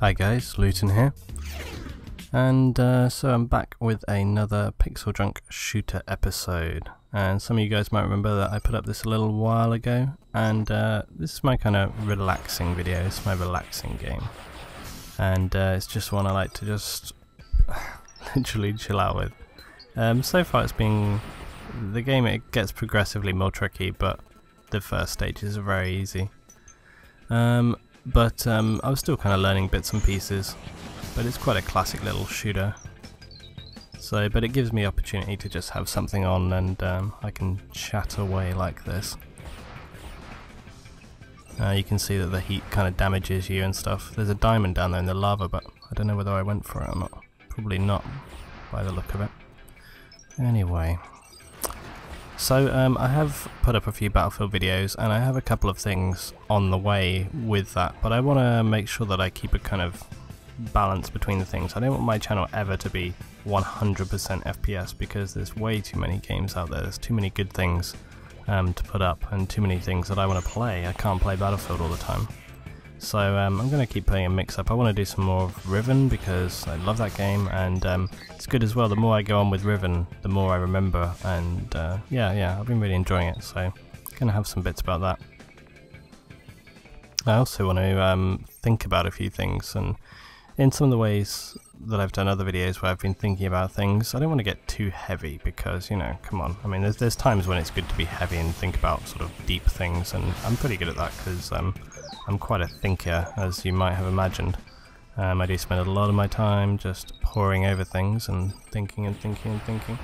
Hi guys, Luton here, and so I'm back with another PixelJunk shooter episode. And some of you guys might remember that I put up this a little while ago, and this is my kind of relaxing video. It's my relaxing game, and it's just one I like to just literally chill out with. So far it's been the game. It gets progressively more tricky, but the first stages are very easy. But I was still kind of learning bits and pieces, but it's quite a classic little shooter. So, but it gives me opportunity to just have something on, and I can chat away like this. You can see that the heat kind of damages you and stuff. There's a diamond down there in the lava, but I don't know whether I went for it or not. Probably not, by the look of it. Anyway. So I have put up a few Battlefield videos, and I have a couple of things on the way with that, but I want to make sure that I keep a kind of balance between the things. I don't want my channel ever to be 100% FPS, because there's way too many games out there. There's too many good things to put up, and too many things that I want to play. I can't play Battlefield all the time. So I'm going to keep playing a mix-up. I want to do some more of Riven, because I love that game, and it's good as well. The more I go on with Riven, the more I remember, and yeah, I've been really enjoying it, so I'm going to have some bits about that. I also want to think about a few things, and in some of the ways that I've done other videos where I've been thinking about things, I don't want to get too heavy, because, you know, come on. I mean, there's times when it's good to be heavy and think about sort of deep things, and I'm pretty good at that, because I'm quite a thinker, as you might have imagined. I do spend a lot of my time just poring over things and thinking and thinking and thinking.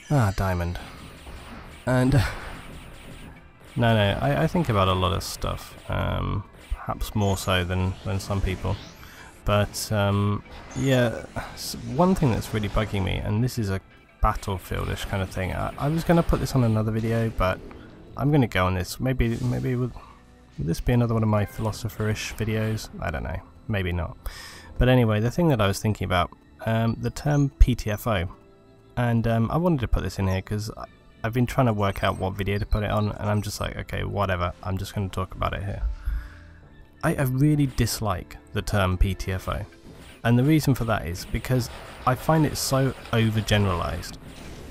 Ah, diamond. And no, I think about a lot of stuff, perhaps more so than some people. But yeah, one thing that's really bugging me, and this is a Battlefield-ish kind of thing. I was going to put this on another video, but I'm going to go on this. Maybe with. Would this be another one of my Philosopher-ish videos? I don't know, maybe not. But anyway, the thing that I was thinking about, the term PTFO, and I wanted to put this in here because I've been trying to work out what video to put it on, and I'm just like, okay, whatever, I'm just going to talk about it here. I really dislike the term PTFO, and the reason for that is because I find it so overgeneralized.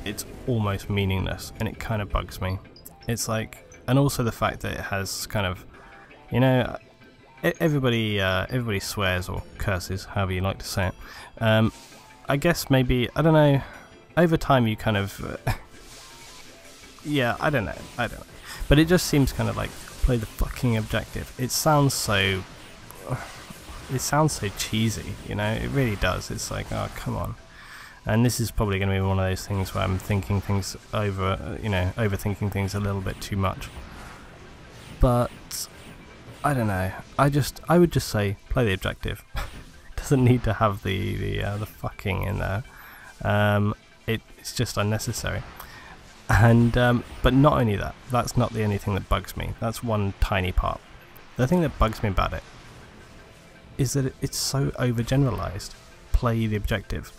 It's almost meaningless, and it kind of bugs me. It's like, and also the fact that it has kind of, you know, everybody swears or curses, however you like to say it. I guess maybe, I don't know, over time you kind of, yeah, I don't know, but it just seems kind of like, play the fucking objective. It sounds so cheesy, you know, it really does. It's like, oh, come on. And this is probably going to be one of those things where I'm thinking things over, you know, overthinking things a little bit too much. But I don't know. I would just say play the objective. It doesn't need to have the fucking in there. It's just unnecessary. And but not only that. That's not the only thing that bugs me. That's one tiny part. The thing that bugs me about it is that it's so overgeneralized. Play the objective.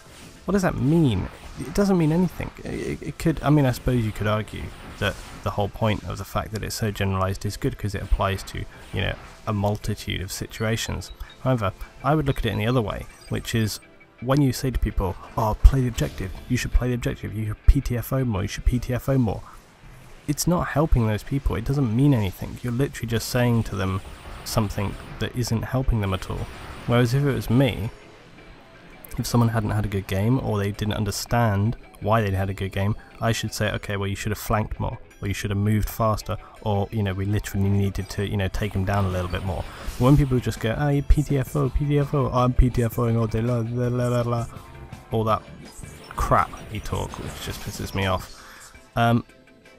What does that mean? It doesn't mean anything. It could, I mean, I suppose you could argue that the whole point of the fact that it's so generalized is good because it applies to, you know, a multitude of situations. However, I would look at it in the other way, which is when you say to people, oh, play the objective, you should play the objective, you should PTFO more, you should PTFO more. It's not helping those people. It doesn't mean anything. You're literally just saying to them something that isn't helping them at all. Whereas if it was me, if someone hadn't had a good game, or they didn't understand why they'd had a good game, I should say, okay, well, you should have flanked more, or you should have moved faster, or, you know, we literally needed to, you know, take them down a little bit more. But when people just go, oh, you PTFO, oh, I'm PTFOing all day, la, la, la, la, la, all that crap you talk, which just pisses me off.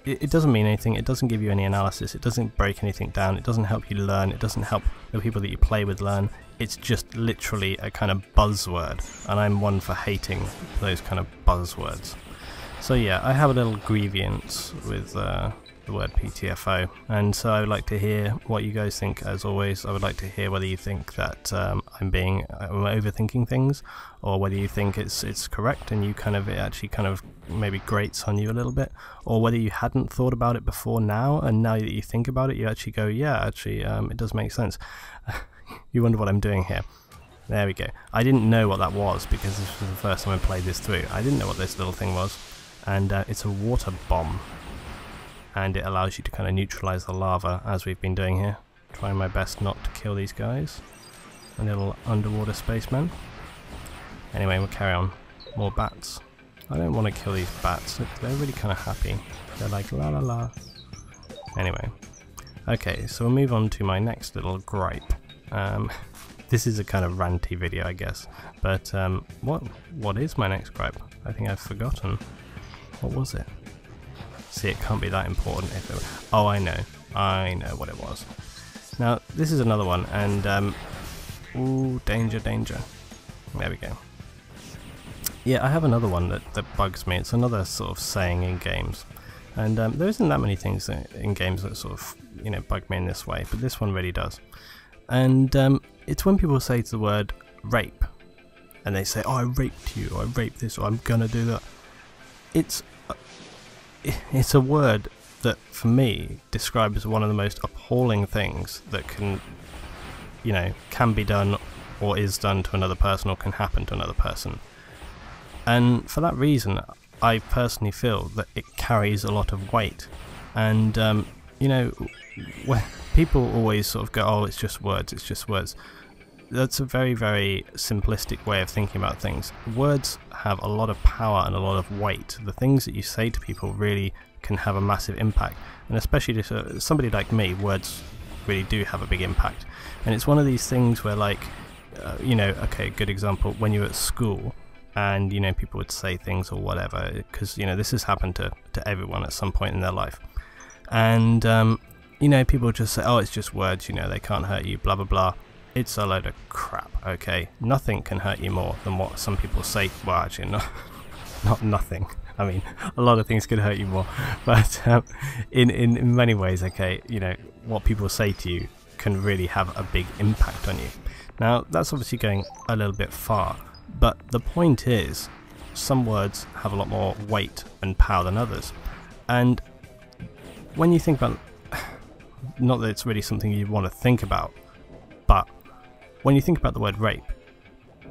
It doesn't mean anything. It doesn't give you any analysis. It doesn't break anything down. It doesn't help you learn. It doesn't help the people that you play with learn. It's just literally a kind of buzzword, and I'm one for hating those kind of buzzwords. So yeah, I have a little grievance with the word PTFO, and so I would like to hear what you guys think. As always, I would like to hear whether you think that I'm overthinking things, or whether you think it's correct and it actually kind of maybe grates on you a little bit, or whether you hadn't thought about it before now, and now that you think about it, you actually go, yeah, actually, it does make sense. You wonder what I'm doing here. There we go. I didn't know what that was because this was the first time I played this through. I didn't know what this little thing was. And it's a water bomb. And it allows you to kind of neutralize the lava, as we've been doing here. Trying my best not to kill these guys. A little underwater spaceman. Anyway, we'll carry on. More bats. I don't want to kill these bats. Look, they're really kind of happy. They're like la la la. Anyway. Okay, so we'll move on to my next little gripe. This is a kind of ranty video, I guess. But what is my next gripe? I think I've forgotten. What was it? See, it can't be that important if it... Oh, I know what it was. Now, this is another one, and ooh, danger, danger. There we go. Yeah, I have another one that bugs me. It's another sort of saying in games. And there isn't that many things in games that sort of, you know, bug me in this way, but this one really does. And it's when people say the word rape, and they say, oh, I raped you, or I raped this, or I'm gonna do that. It's a word that, for me, describes one of the most appalling things that can, you know, can be done, or is done to another person, or can happen to another person. And for that reason, I personally feel that it carries a lot of weight. And, you know, when people always sort of go, oh, it's just words, it's just words. That's a very, very simplistic way of thinking about things. Words have a lot of power and a lot of weight. The things that you say to people really can have a massive impact. And especially to somebody like me, words really do have a big impact. And it's one of these things where, like, you know, okay, good example, when you're at school, and, you know, people would say things or whatever, because, you know, this has happened to everyone at some point in their life. And, you know, people just say, oh, it's just words, you know, they can't hurt you, blah, blah, blah. It's a load of crap, okay? Nothing can hurt you more than what some people say. Well, actually, not nothing. I mean, a lot of things could hurt you more. But in many ways, okay, you know, what people say to you can really have a big impact on you. Now, that's obviously going a little bit far. But the point is, some words have a lot more weight and power than others. And when you think about, not that it's really something you want to think about, but when you think about the word rape,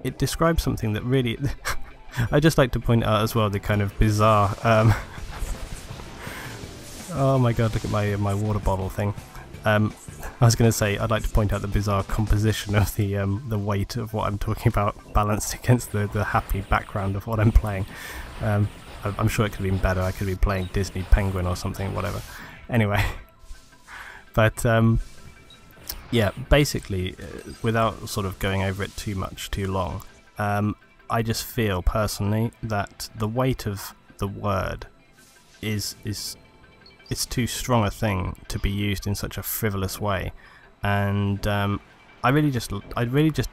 it describes something that really... I just like to point out as well the kind of bizarre... oh my god, look at my water bottle thing. I was going to say, I'd like to point out the bizarre composition of the weight of what I'm talking about balanced against the happy background of what I'm playing. I'm sure it could have been better. I could be playing Disney Penguin or something, whatever. Anyway. But, yeah, basically, without sort of going over it too much, too long, I just feel, personally, that the weight of the word it's too strong a thing to be used in such a frivolous way, and I really just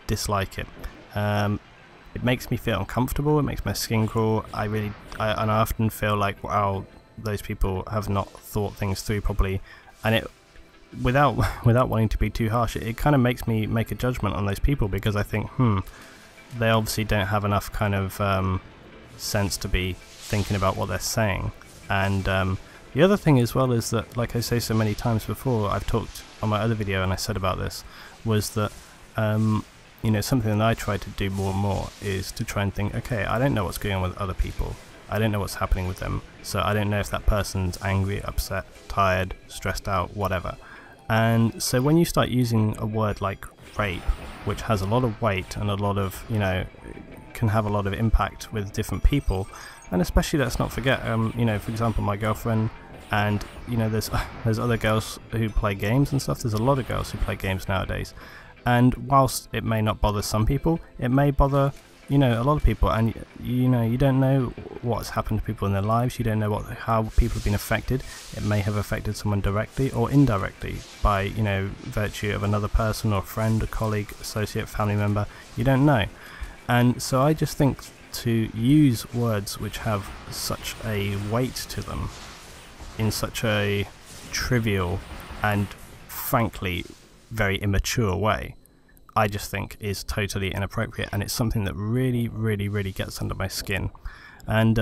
dislike it. It makes me feel uncomfortable. It makes my skin crawl. And I often feel like, wow, those people have not thought things through properly, and it without wanting to be too harsh, it kind of makes me make a judgment on those people, because I think, they obviously don't have enough kind of sense to be thinking about what they're saying. And the other thing as well is that, like I say so many times before, I've talked on my other video and I said about this, was that you know, something that I try to do more and more is to try and think, okay, I don't know what's going on with other people, I don't know what's happening with them, so I don't know if that person's angry, upset, tired, stressed out, whatever. And so when you start using a word like rape, which has a lot of weight and a lot of, you know, can have a lot of impact with different people, and especially, let's not forget, you know, for example, my girlfriend, and, you know, there's other girls who play games and stuff. There's a lot of girls who play games nowadays, and whilst it may not bother some people, it may bother, you know, a lot of people. And, you know, you don't know what's happened to people in their lives. You don't know how people have been affected. It may have affected someone directly or indirectly by, you know, virtue of another person or friend, a colleague, associate, family member. You don't know. And so I just think to use words which have such a weight to them in such a trivial and frankly very immature way, I just think is totally inappropriate, and it's something that really, really, really gets under my skin. And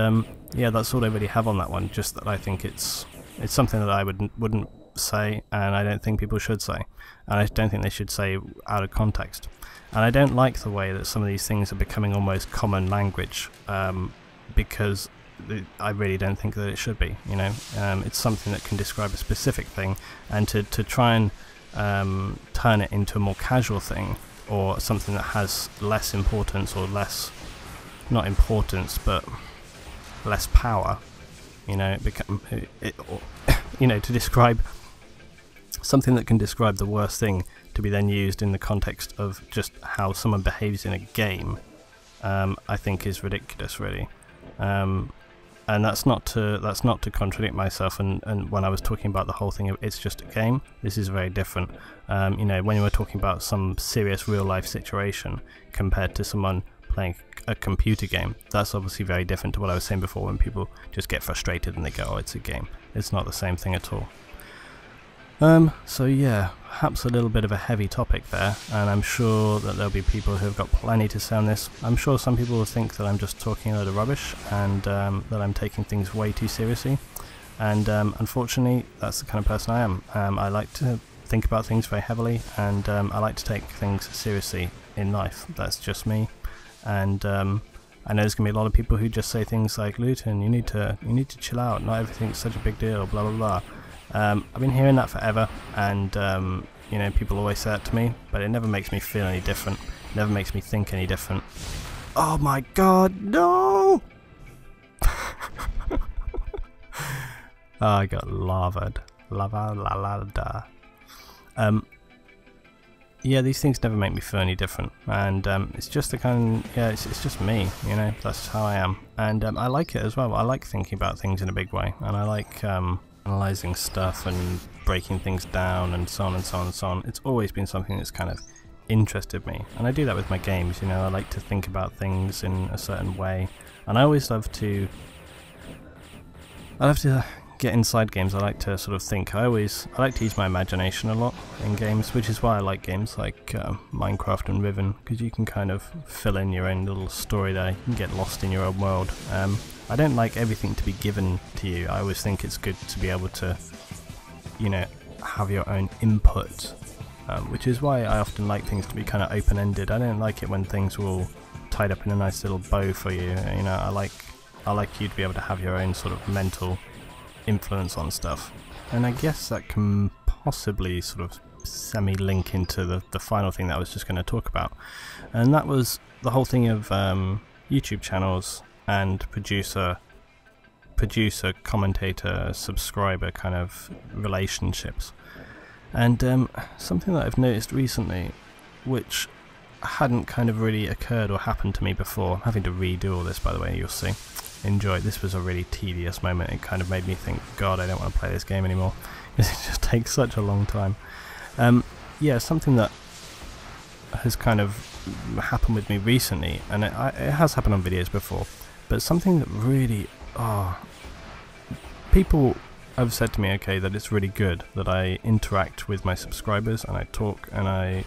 yeah, that's all I really have on that one. Just that I think it's something that I wouldn't say, and I don't think people should say, and I don't think they should say out of context. And I don't like the way that some of these things are becoming almost common language, because I really don't think that it should be. You know, it's something that can describe a specific thing, and to try and turn it into a more casual thing, or something that has less importance, or less, not importance, but less power. You know, you know, to describe something that can describe the worst thing to be then used in the context of just how someone behaves in a game, I think is ridiculous, really. And that's not to contradict myself. And when I was talking about the whole thing of it's just a game, this is very different. You know, when you were talking about some serious real life situation compared to someone playing a computer game, that's obviously very different to what I was saying before, when people just get frustrated and they go, oh, it's a game. It's not the same thing at all. So yeah, perhaps a little bit of a heavy topic there, and I'm sure that there'll be people who have got plenty to say on this. I'm sure some people will think that I'm just talking a load of rubbish, and that I'm taking things way too seriously, and unfortunately that's the kind of person I am. I like to think about things very heavily, and I like to take things seriously in life. That's just me. And I know there's going to be a lot of people who just say things like, Luton, you need to chill out, not everything's such a big deal, blah blah blah. I've been hearing that forever, and you know, people always say that to me, but it never makes me feel any different, it never makes me think any different. Oh my god, no! Oh, I got lavaed. Lava la la da. Yeah, these things never make me feel any different, and it's just the kind of, yeah, it's just me, you know, that's how I am, and I like it as well. I like thinking about things in a big way, and I like analysing stuff and breaking things down and so on and so on and so on. It's always been something that's kind of interested me, and I do that with my games. You know, I like to think about things in a certain way, and I always love to get inside games. I like to sort of think. I like to use my imagination a lot in games, which is why I like games like Minecraft and Riven, because you can kind of fill in your own little story there. You can get lost in your own world. I don't like everything to be given to you. I always think it's good to be able to, you know, have your own input, which is why I often like things to be kind of open-ended. I don't like it when things are all tied up in a nice little bow for you. You know, I like you to be able to have your own sort of mental influence on stuff, and I guess that can possibly sort of semi-link into the final thing that I was just going to talk about, and that was the whole thing of YouTube channels and producer, commentator, subscriber kind of relationships. And something that I've noticed recently, which hadn't kind of really occurred or happened to me before. I'm having to redo all this, by the way, you'll see. Enjoy. This was a really tedious moment. It kind of made me think, God, I don't want to play this game anymore. It just takes such a long time. Yeah, something that has kind of happened with me recently, and it has happened on videos before, but something that really, people have said to me, okay, that it's really good that I interact with my subscribers and I talk and I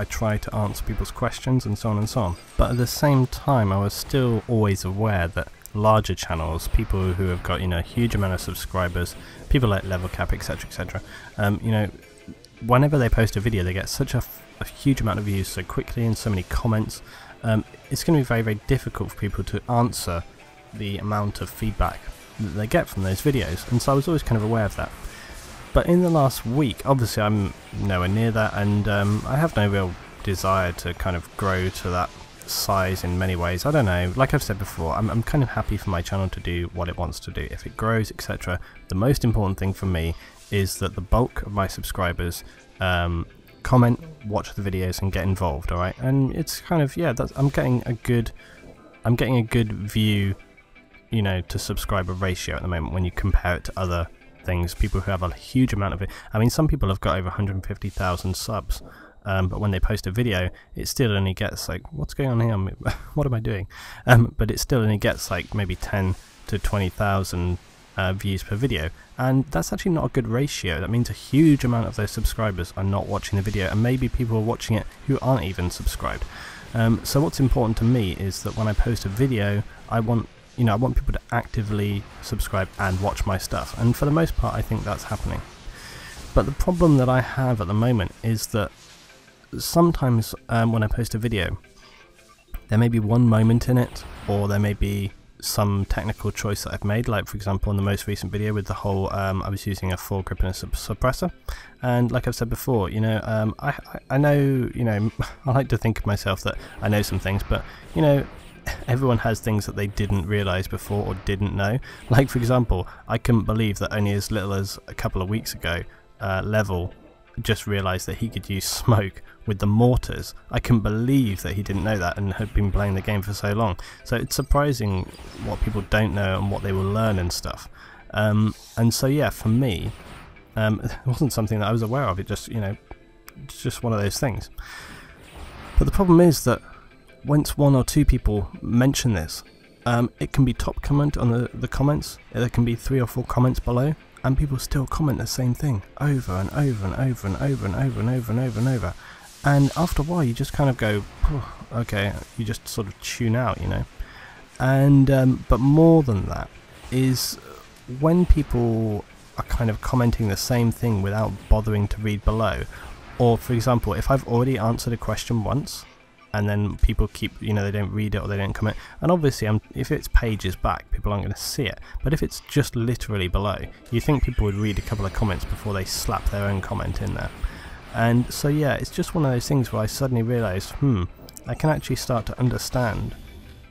try to answer people's questions and so on and so on. But at the same time, I was still always aware that larger channels, people who have got, you know, a huge amount of subscribers, people like Level Cap, etc, etc, you know, whenever they post a video, they get such a huge amount of views so quickly and so many comments. It's going to be very, very difficult for people to answer the amount of feedback that they get from those videos, and so I was always kind of aware of that. But in the last week, obviously I'm nowhere near that, and I have no real desire to kind of grow to that size in many ways. I don't know, like I've said before, I'm kind of happy for my channel to do what it wants to do. If it grows, etc., the most important thing for me is that the bulk of my subscribers comment, watch the videos and get involved, alright? And it's kind of, yeah, I'm getting a good view, you know, to subscriber ratio at the moment when you compare it to other things, people who have a huge amount of it. I mean, some people have got over 150,000 subs, but when they post a video, it still only gets like, what's going on here? What am I doing? But it still only gets like maybe 10 to 20,000 views per video, and that's actually not a good ratio. That means a huge amount of those subscribers are not watching the video, and maybe people are watching it who aren't even subscribed. So what's important to me is that when I post a video, I want people to actively subscribe and watch my stuff, and for the most part I think that's happening. But the problem that I have at the moment is that sometimes when I post a video, there may be one moment in it, or there may be some technical choice that I've made, like for example in the most recent video with the whole I was using a foregrip and a suppressor, and like I've said before, you know, I know, you know, I like to think of myself that I know some things, but you know, everyone has things that they didn't realize before or didn't know. Like for example, I couldn't believe that only as little as a couple of weeks ago Level just realized that he could use smoke with the mortars. I couldn't believe that he didn't know that and had been playing the game for so long. So it's surprising what people don't know and what they will learn and stuff. And so yeah, for me, it wasn't something that I was aware of. It just, you know, it's just one of those things. But the problem is that once one or two people mention this, it can be top comment on the comments. There can be 3 or 4 comments below, and people still comment the same thing over and over and over and over and over and over and over and over. And after a while you just kind of go, oh, okay, you just sort of tune out, you know. And but more than that is when people are kind of commenting the same thing without bothering to read below. Or for example, if I've already answered a question once and then people keep, you know, they don't read it or they don't comment, and obviously if it's pages back, people aren't going to see it, but if it's just literally below, you think people would read a couple of comments before they slap their own comment in there. And so yeah, it's just one of those things where I suddenly realised, I can actually start to understand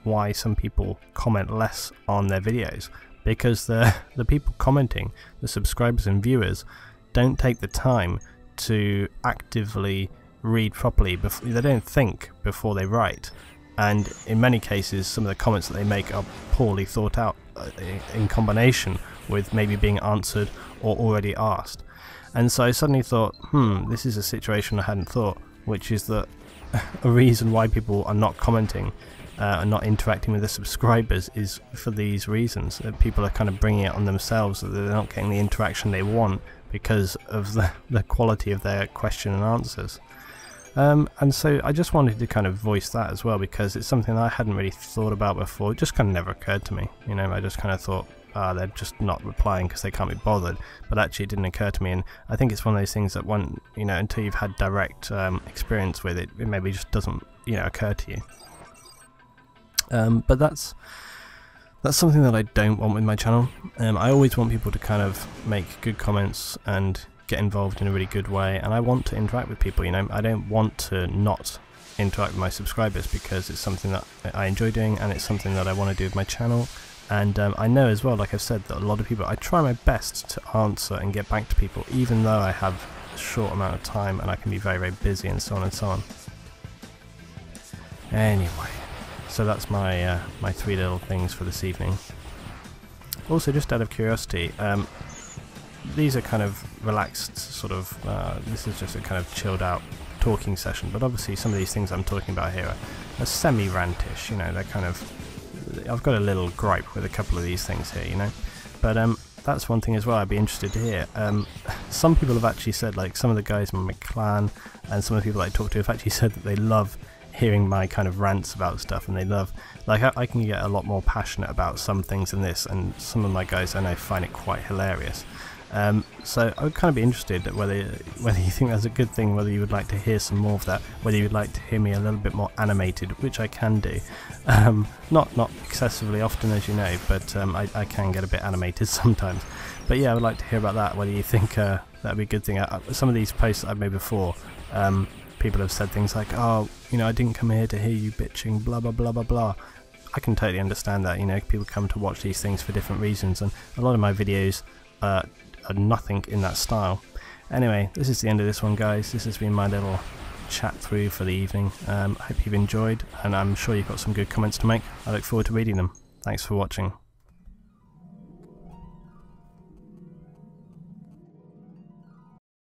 why some people comment less on their videos, because the people commenting, the subscribers and viewers, don't take the time to actively read properly. They don't think before they write, and in many cases some of the comments that they make are poorly thought out in combination with maybe being answered or already asked. And so I suddenly thought, this is a situation I hadn't thought, which is that a reason why people are not commenting and not interacting with the subscribers is for these reasons. That people are kind of bringing it on themselves, that they're not getting the interaction they want because of the quality of their question and answers. And so I just wanted to kind of voice that as well, because it's something that I hadn't really thought about before. It just kind of never occurred to me, you know. I just kind of thought, they're just not replying because they can't be bothered, but actually it didn't occur to me. And I think it's one of those things that you know, until you've had direct experience with it, it maybe just doesn't, you know, occur to you. But that's something that I don't want with my channel. I always want people to kind of make good comments and get involved in a really good way, and I want to interact with people, you know. I don't want to not interact with my subscribers, because it's something that I enjoy doing and it's something that I want to do with my channel. And I know as well, like I've said, that a lot of people, I try my best to answer and get back to people, even though I have a short amount of time and I can be very, very busy and so on and so on. Anyway, so that's my my 3 little things for this evening. Also, just out of curiosity, these are kind of relaxed sort of, this is just a kind of chilled out talking session, but obviously some of these things I'm talking about here are semi-rantish, you know. They're kind of, I've got a little gripe with a couple of these things here, you know. But that's one thing as well I'd be interested to hear. Some people have actually said, like some of the guys in my clan and some of the people I talk to have actually said that they love hearing my kind of rants about stuff, and they love, like, I can get a lot more passionate about some things than this, and some of my guys I know find it quite hilarious. So I would kind of be interested at whether you think that's a good thing, whether you would like to hear some more of that, whether you would like to hear me a little bit more animated, which I can do. Not excessively often, as you know, but I can get a bit animated sometimes. But yeah, I would like to hear about that, whether you think that would be a good thing. Some of these posts that I've made before, people have said things like, oh, you know, I didn't come here to hear you bitching, blah blah blah blah blah. I can totally understand that, you know. People come to watch these things for different reasons, and a lot of my videos are nothing in that style. Anyway, this is the end of this one, guys. This has been my little chat through for the evening. I hope you've enjoyed, and I'm sure you've got some good comments to make. I look forward to reading them. Thanks for watching.